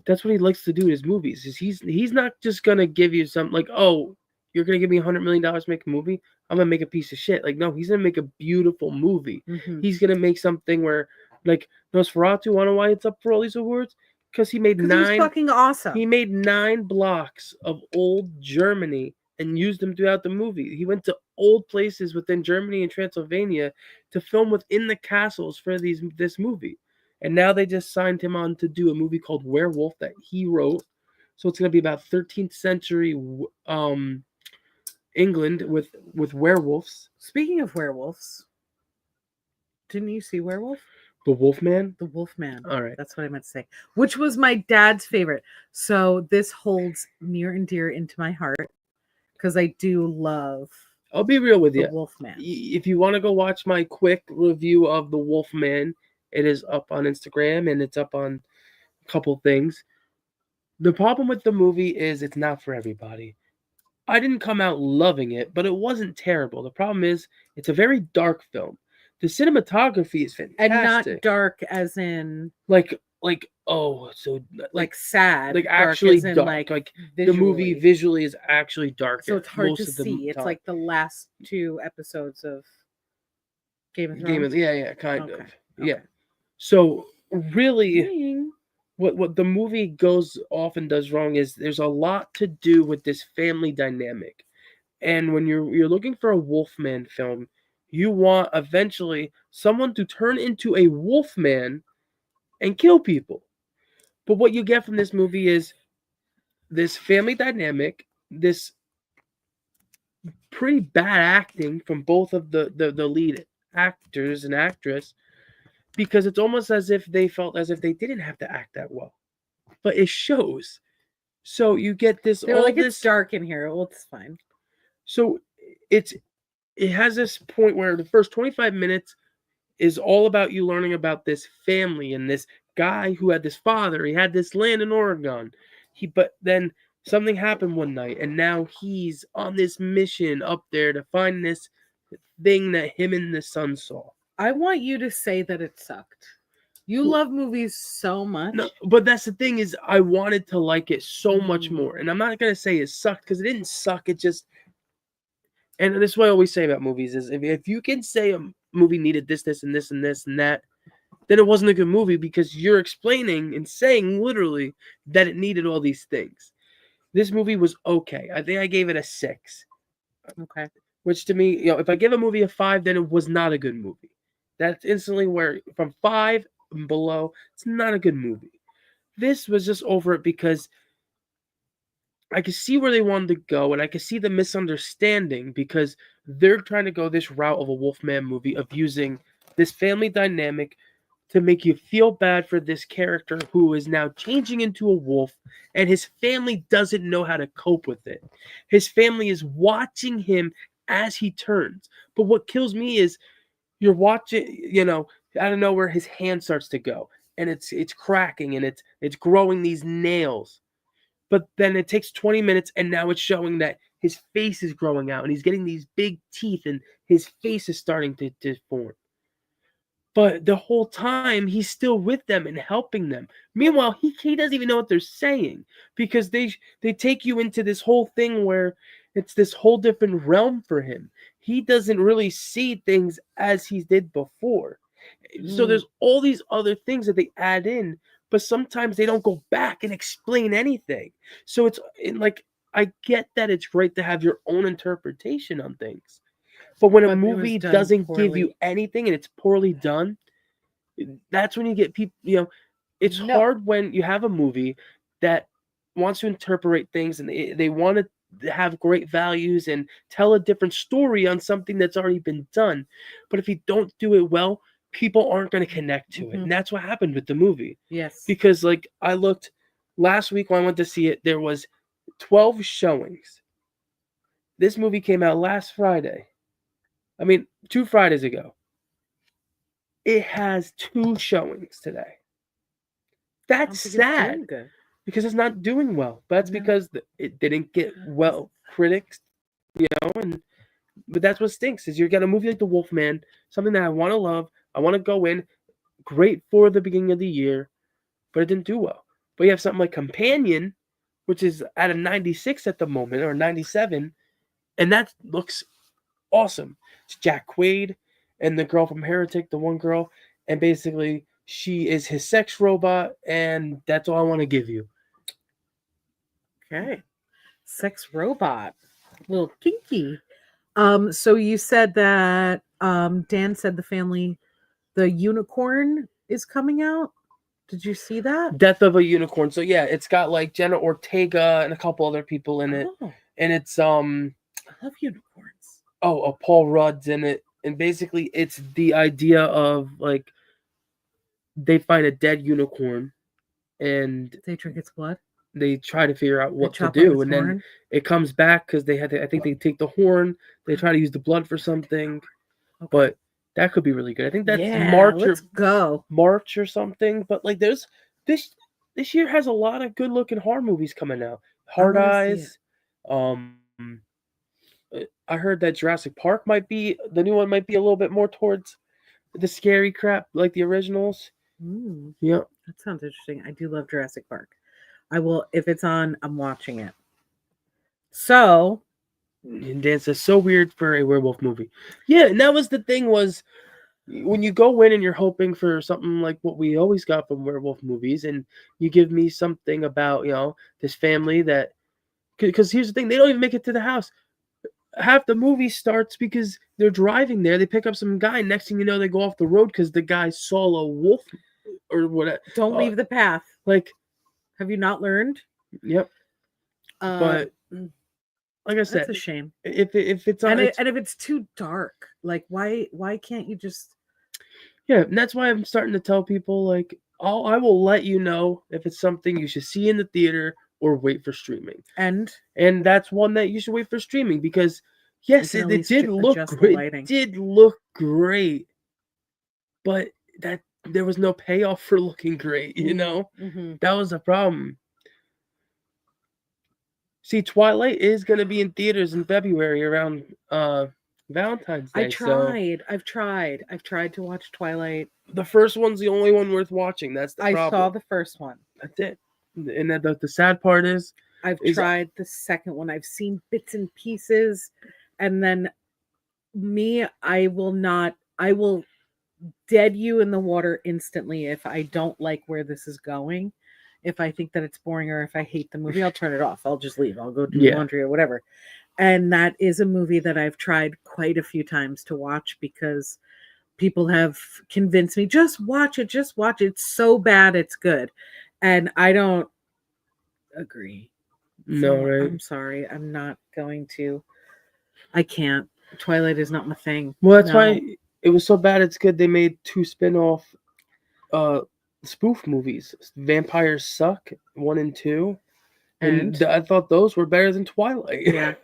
that's what he likes to do in his movies. Is he's not just gonna give you something like, oh, you're gonna give me $100 million to make a movie, I'm gonna make a piece of shit. Like, no, he's gonna make a beautiful movie.
Mm-hmm.
He's gonna make something where, like, Nosferatu. Wanna know why it's up for all these awards? Because he made 9.
He was fucking awesome.
He made 9 blocks of old Germany and used them throughout the movie. He went to old places within Germany and Transylvania to film within the castles for this movie. And now they just signed him on to do a movie called Werewolf that he wrote. So it's going to be about 13th century England with werewolves.
Speaking of werewolves, Didn't you see Werewolf?
The Wolfman.
The Wolfman.
All right.
That's what I meant to say. Which was my dad's favorite. So this holds near and dear into my heart because I do love
I'll be real with
the
you.
Wolfman.
If you want to go watch my quick review of The Wolfman, it is up on Instagram and it's up on a couple things. The problem with the movie is it's not for everybody. I didn't come out loving it, but it wasn't terrible. The problem is it's a very dark film. The cinematography is fantastic.
And not dark as in
like
sad.
like
dark
actually
as in,
dark. Like the movie visually is actually dark.
So it's hard
most
to
of the
see. It's
time.
like the last 2 episodes of Game of Thrones.
Kind
Okay.
of. Yeah. So really
Dang.
what the movie goes off and does wrong is there's a lot to do with this family dynamic. And when you're looking for a Wolfman film, you want eventually someone to turn into a Wolfman and kill people. But what you get from this movie is this family dynamic, this pretty bad acting from both of the lead actors and actress, because it's almost as if they felt as if they didn't have to act that well. But it shows. So you get this
They're like, it's dark in here. Well, it's fine.
So it has this point where the first 25 minutes is all about you learning about this family and this guy who had this father. He had this land in Oregon. But then something happened one night, and now he's on this mission up there to find this thing that him and the son saw.
I want you to say that it sucked. You love movies so much.
No, but that's the thing is I wanted to like it so much more. And I'm not going to say it sucked because it didn't suck. It just... And this is what I always say about movies is if you can say a movie needed this, this, and this, and this, and that, then it wasn't a good movie because you're explaining and saying literally that it needed all these things. This movie was okay. I think I gave it a 6.
Okay.
Which to me, if I give a movie a 5, then it was not a good movie. That's instantly where from 5 and below, it's not a good movie. This was just over it because I could see where they wanted to go, and I could see the misunderstanding because they're trying to go this route of a Wolfman movie of using this family dynamic to make you feel bad for this character who is now changing into a wolf, and his family doesn't know how to cope with it. His family is watching him as he turns. But what kills me is you're watching, out of nowhere, his hand starts to go, and it's cracking, and it's growing these nails. But then it takes 20 minutes, and now it's showing that his face is growing out, and he's getting these big teeth, and his face is starting to form. But the whole time, he's still with them and helping them. Meanwhile, he doesn't even know what they're saying because they take you into this whole thing where it's this whole different realm for him. He doesn't really see things as he did before. So there's all these other things that they add in, but sometimes they don't go back and explain anything. So it's like, I get that it's right to have your own interpretation on things. But when a movie doesn't give you anything and it's poorly done, that's when you get people, it's hard when you have a movie that wants to interpret things and they want to have great values and tell a different story on something that's already been done. But if you don't do it well, people aren't going to connect to it. And that's what happened with the movie.
Yes.
Because I looked last week when I went to see it, there was 12 showings. This movie came out last Friday. 2 Fridays ago. It has 2 showings today. That's sad because it's not doing well. But that's because it didn't get critics, but that's what stinks is you got a movie like The Wolfman, something that I want to love. I want to go in, great for the beginning of the year, but it didn't do well. But you have something like Companion, which is at a 96 at the moment, or 97, and that looks awesome. It's Jack Quaid and the girl from Heretic, the one girl, and basically she is his sex robot, and that's all I want to give you.
Okay. Sex robot. A little kinky. So you said that Dan said the unicorn is coming out. Did you see that?
Death of a Unicorn. So yeah, it's got like Jenna Ortega and a couple other people in it. And it's
I love unicorns.
Paul Rudd's in it. and basically it's the idea of like they find a dead unicorn and
They drink its blood.
they try to figure out
They
what to
chop off
do,
its
and then
horn.
it comes back because they had to, I think they take the horn, they try to use the blood for something,
Okay.
but that could be really good. I think that's
Yeah, let's go.
March or something. But like there's this this year has a lot of good looking horror movies coming out.
I
Hard
wanna see it.
Eyes. I heard that Jurassic Park might be the new one might be a little bit more towards the scary crap like the originals.
Mm,
Yeah.
that sounds interesting. I do love Jurassic Park. I will, if it's on, I'm watching it. So,
And Dan says so weird for a werewolf movie. Yeah, and that was the thing was when you go in and you're hoping for something like what we always got from werewolf movies, and you give me something about this family that because here's the thing, they don't even make it to the house. Half the movie starts because they're driving there. They pick up some guy. Next thing you know, they go off the road because the guy saw a wolf or whatever.
don't leave the path.
Like,
Have you not learned?
yep. But
Mm,
like I said,
that's a shame.
if it's on,
And if it's too dark, like why can't you just?
yeah, and that's why I'm starting to tell people like I will let you know if it's something you should see in the theater or wait for streaming.
And
that's one that you should wait for streaming because yes,
can at
it
least
did look
adjust the
great.
lighting.
It did look great, but that there was no payoff for looking great.
Mm-hmm.
That was the problem. See, Twilight is going to be in theaters in February around Valentine's Day.
I've tried to watch Twilight.
The first one's the only one worth watching. That's the problem.
I saw the first one.
That's it. And the sad part is
I've tried the second one. I've seen bits and pieces, and then I will dead you in the water instantly if I don't like where this is going. If I think that it's boring or if I hate the movie, I'll turn it off. I'll just leave. I'll go do laundry or whatever. And that is a movie that I've tried quite a few times to watch because people have convinced me, just watch it. It's so bad, it's good. And I don't agree.
No,
So,
right?
I'm sorry. I'm not going to. I can't. Twilight is not my thing.
Well, that's why it was so bad it's good they made 2 spin-off spoof movies. Vampires Suck 1 and 2. And I thought those were better than Twilight.
Yeah.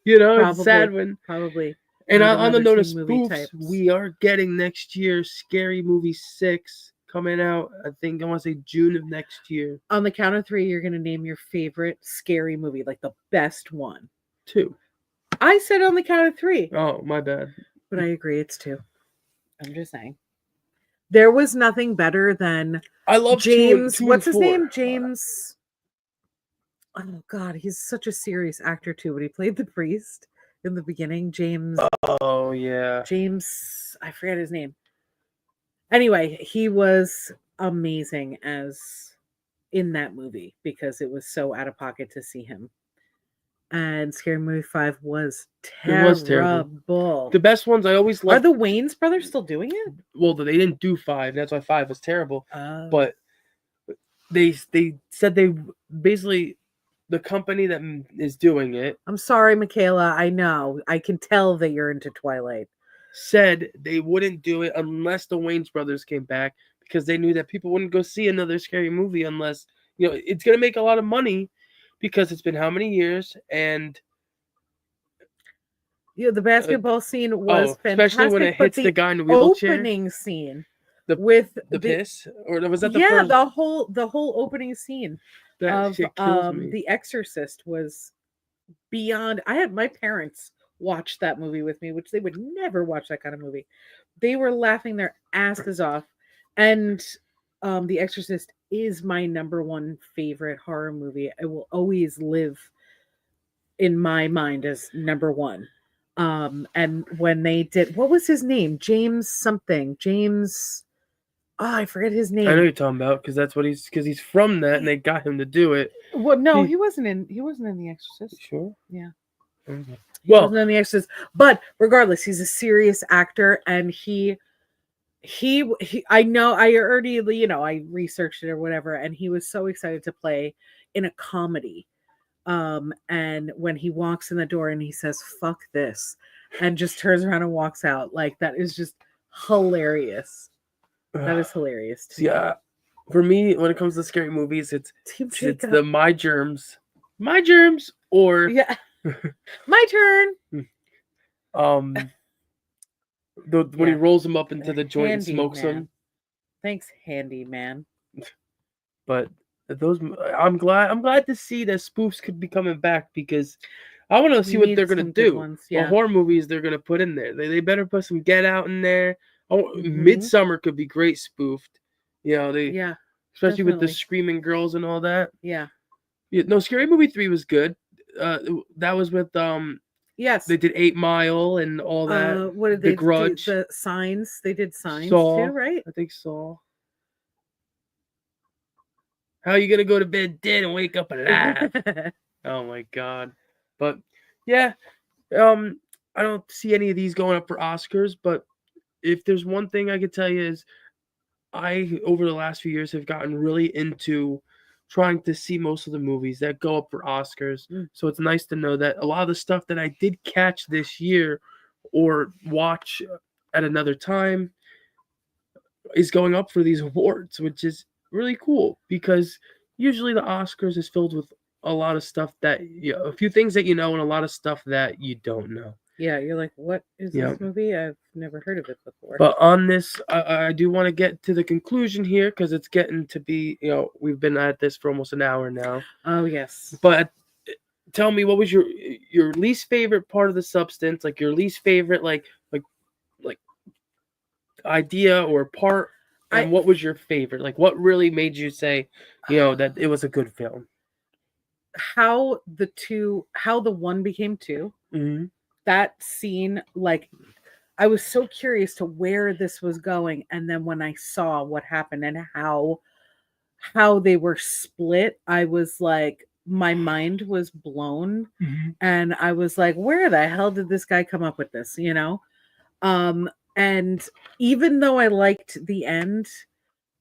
It's sad when
probably.
And on the note of spoofs, we are getting next year Scary Movie 6 coming out. I think I want to say June of next year.
On the count of 3, you're going to name your favorite scary movie, like the best one.
2.
I said on the count of 3.
Oh, my bad.
But I agree, it's 2. I'm just saying. There was nothing better than
I love
James.
2
what's
and
his
4.
name? James. Oh God, he's such a serious actor too. But he played the priest in the beginning. James.
Oh yeah.
James. I forget his name. Anyway, he was amazing as in that movie because it was so out of pocket to see him. And Scary Movie 5 was terrible. It was terrible.
The best ones I always liked.
Are the Wayans brothers still doing it?
Well, they didn't do 5. That's why 5 was terrible. But they said they basically the company that is doing it.
I'm sorry, Michaela. I know. I can tell that you're into Twilight.
Said they wouldn't do it unless the Wayans brothers came back because they knew that people wouldn't go see another scary movie unless it's going to make a lot of money because it's been how many years and
the basketball scene was fantastic,
especially when it hits the guy in the wheelchair.
Opening scene
with the piss, or was that the first?
the whole opening scene of The Exorcist was beyond. I had my parents watch that movie with me, which they would never watch that kind of movie. They were laughing their asses off, and The Exorcist is my number 1 favorite horror movie. It will always live in my mind as number 1. And when they did, what was his name? James something. James. Oh, I forget his name.
I know you're talking about because he's from that, and they got him to do it.
Well, no, he wasn't in The Exorcist.
Sure.
Yeah.
Okay.
He wasn't in The Exorcist, but regardless, he's a serious actor, and he. I know. I already, I researched it or whatever, and he was so excited to play in a comedy. And when he walks in the door and he says, "Fuck this," and just turns around and walks out. Like that is just hilarious. That is hilarious to me.
Yeah, for me, when it comes to scary movies, it's
Team
it's
Jacob.
the My Germs, or
Yeah. My turn.
when he
Yeah.
rolls them up into the joint and smokes
Handyman.
them.
Thanks, handyman.
But I'm glad to see that spoofs could be coming back, because I want to see
We
what
need
they're gonna
some good
do.
ones.
What
Yeah.
horror movies they're gonna put in there? They better put some Get Out in there. Oh,
Mhm.
Midsummer could be great spoofed.
Yeah.
Especially with the
definitely.
screaming girls and all that.
Yeah.
Yeah, no, Scary Movie 3 was good. That was with
Yes.
they did 8 Mile and all that.
What did
The
they
Grudge.
do? The Signs. They did Signs
Saw.
too, right?
I think Saw. How are you gonna go to bed dead and wake up alive? Oh my god. But yeah, I don't see any of these going up for Oscars, but if there's one thing I could tell you is I over the last few years have gotten really into trying to see most of the movies that go up for Oscars.
Mm.
So it's nice to know that a lot of the stuff that I did catch this year or watch at another time is going up for these awards, which is really cool, because usually the Oscars is filled with a lot of stuff that a few things that you know and a lot of stuff that you don't know.
Yeah, you're like, what is
Yeah.
this movie? I've never heard of it before.
But on this, I do want to get to the conclusion here, because it's getting to be, we've been at this for almost an hour now.
Oh yes.
But tell me, what was your least favorite part of the substance? Like your least favorite, like idea or part, and what was your favorite? Like what really made you say, that it was a good film?
How the one became two.
Mm-hmm.
That scene, like I was so curious to where this was going, and then when I saw what happened and how they were split, I was like, my mind was blown,
Mm-hmm.
and I was like, where the hell did this guy come up with this? And even though I liked the end,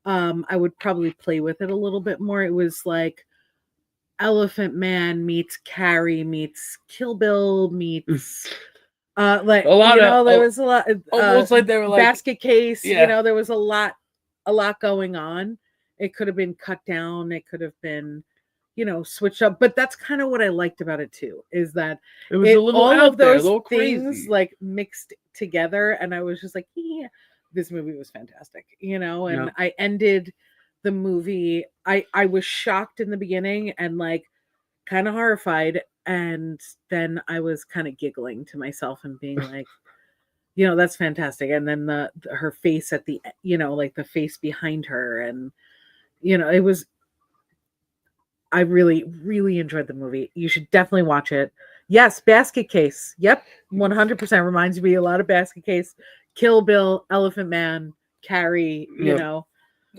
I would probably play with it a little bit more. It was like Elephant Man meets Carrie meets Kill Bill meets like
A lot of
there was a lot
almost like they were like
Basket Case.
Yeah.
There was a lot going on. It could have been cut down. It could have been switched up. But that's kind of what I liked about it too, is that
it was a little
all
out
of
there, a
those
little
things
crazy.
like mixed together, and I was just like, yeah, this movie was fantastic, and
Yeah.
I ended the movie. I was shocked in the beginning and like kind of horrified, and then I was kind of giggling to myself and being like, that's fantastic. And then her face at the like the face behind her, and it was, I really, really enjoyed the movie. You should definitely watch it. Yes, Basket Case. Yep, 100% reminds me a lot of Basket Case. Kill Bill, Elephant Man, Carrie,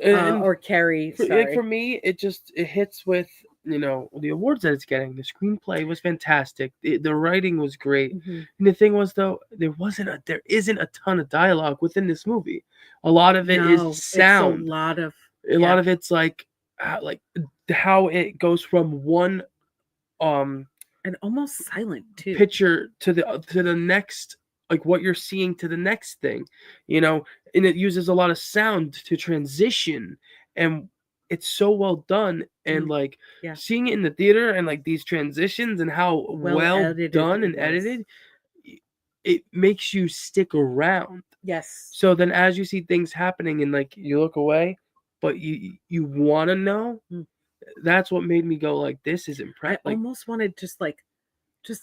And
or Carrie. Sorry.
for me, it hits with the awards that it's getting. The screenplay was fantastic. The writing was great.
Mm-hmm.
And the thing was, though, there isn't a ton of dialogue within this movie. A lot of it is sound.
It's a lot of
it's like how it goes from one
and almost silent too
picture to the next, like what you're seeing to the next thing, and it uses a lot of sound to transition, and it's so well done. And like seeing it in the theater and like these transitions and how well done and edited, it makes you stick around.
Yes.
So then as you see things happening and like you look away, but you want to know, that's what made me go like, this is impressive.
I almost wanted just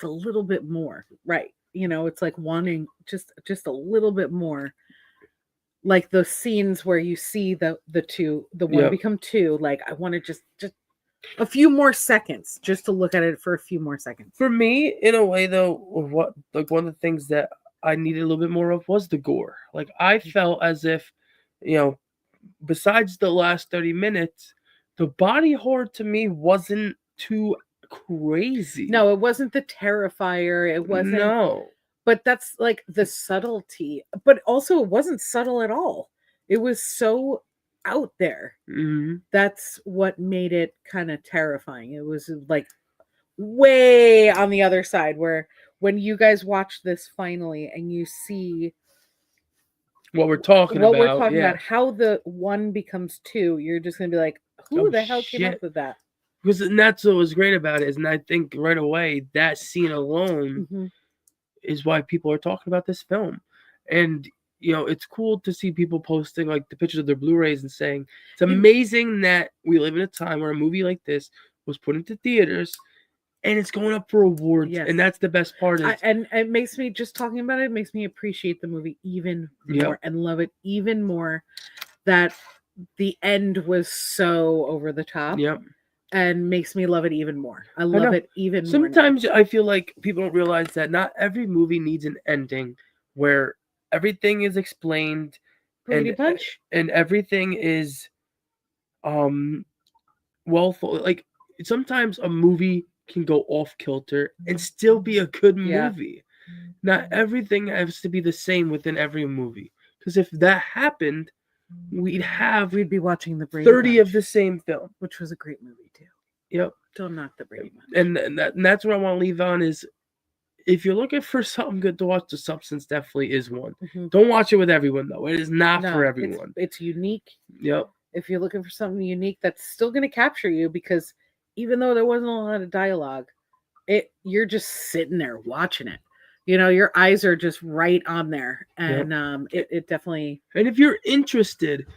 a little bit more, right? It's like wanting just a little bit more, like the scenes where you see the one become two. Like I wanted just a few more seconds just to look at it for a few more seconds.
For me, in a way though, one of the things that I needed a little bit more of was the gore. Like I felt as if, besides the last 30 minutes, the body horror to me wasn't too crazy.
No, it wasn't the Terrifier. It wasn't.
No.
But that's like the subtlety. But also it wasn't subtle at all. It was so out there.
Mm-hmm.
That's what made it kind of terrifying. It was like way on the other side where when you guys watch this finally and you see
what we're talking
what
about.
we're talking
yeah.
about, how the one becomes two, you're just gonna be like, who
Oh,
the hell came up
shit.
with that?
Because and that's what was great about it, is, and I think right away that scene alone
Mhm.
is why people are talking about this film. And it's cool to see people posting like the pictures of their Blu-rays and saying it's amazing that we live in a time where a movie like this was put into theaters and it's going up for awards.
Yes.
And that's the best part. Is
And it makes me, just talking about it makes me appreciate the movie even more
Yep.
and love it even more, that the end was so over the top.
Yep.
And makes me love it even more. I love
know.
it even more.
Sometimes I feel like people don't realize that not every movie needs an ending where everything is explained
Brady
and
Bunch.
and everything is like sometimes a movie can go off kilter and still be a good
Yeah.
movie. Not everything has to be the same within every movie, because if that happened, we'd
be watching the Brady
30
Bunch,
of the same film,
which was a great movie too.
Yep.
Don't knock the Brady Bunch.
And that's what I want to leave on is, if you're looking for something good to watch, The Substance definitely is one.
Mhm.
Don't watch it with everyone, though. It is not
No,
for everyone.
It's unique.
Yep.
If you're looking for something unique that's still going to capture you, because even though there wasn't a lot of dialogue, you're just sitting there watching it. Your eyes are just right on there, and it definitely.
And if you're interested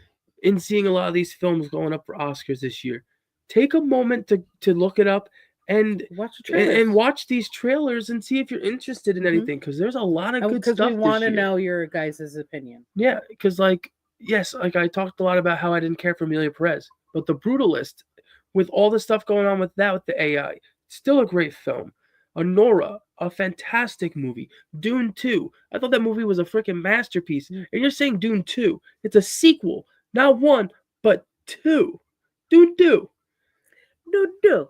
in seeing a lot of these films going up for Oscars this year, take a moment to look it up and watch these trailers and see if you're interested in anything, because there's a lot of good stuff.
Because we want to know your guys' opinion.
Yeah, because yes, I talked a lot about how I didn't care for Amelia Perez, but The Brutalist, with all the stuff going on with that, with the AI, still a great film. Anora, a fantastic movie. Dune 2, I thought that movie was a freaking masterpiece. And you're saying Dune 2, it's a sequel, not one, but two. Dune 2.
Dune 2.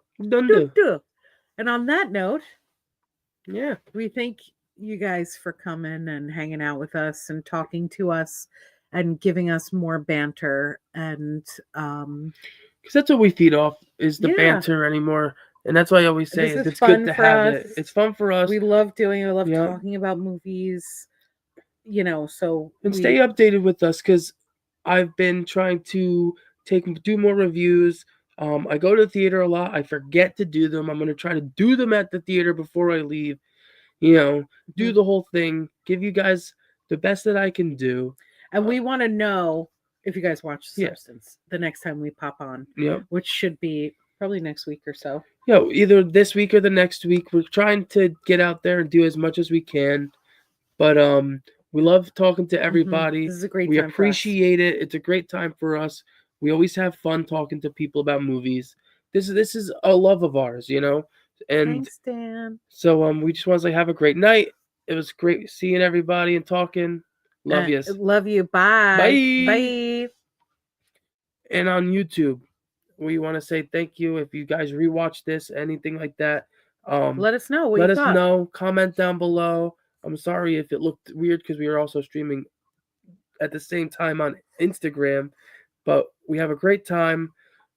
And on that note,
yeah,
we thank you guys for coming and hanging out with us and talking to us and giving us more banter, and
because that's what we feed off, is the banter anymore. And that's why I always say it's good to have it. It's fun for us.
We love doing it. We love talking about movies, so.
And stay updated with us, because I've been trying to do more reviews. I go to the theater a lot. I forget to do them. I'm going to try to do them at the theater before I leave. Do the whole thing. Give you guys the best that I can do.
And we want to know if you guys watch Substance the next time we pop on, which should be probably next week or so.
Either this week or the next week. We're trying to get out there and do as much as we can. But we love talking to everybody.
This is a great
we
time. We
appreciate it. It's a great time for us. We always have fun talking to people about movies. This is a love of ours, And
thanks, Dan.
So we just want to say have a great night. It was great seeing everybody and talking. Love you.
Love you. Bye. Bye.
And on YouTube, we want to say thank you. If you guys rewatch this, anything like that,
let us know.
Let us know. Comment down below. I'm sorry if it looked weird, because we are also streaming at the same time on Instagram, but we have a great time.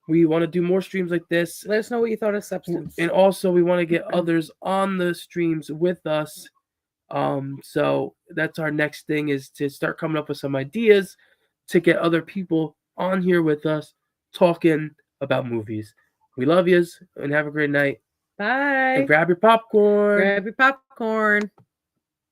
We want to do more streams like this.
Let us know what you thought of Substance.
And also we want to get others on the streams with us. So that's our next thing, is to start coming up with some ideas to get other people on here with us talking about movies. We love yous and have a great night.
Bye.
And grab your popcorn.
Grab your popcorn.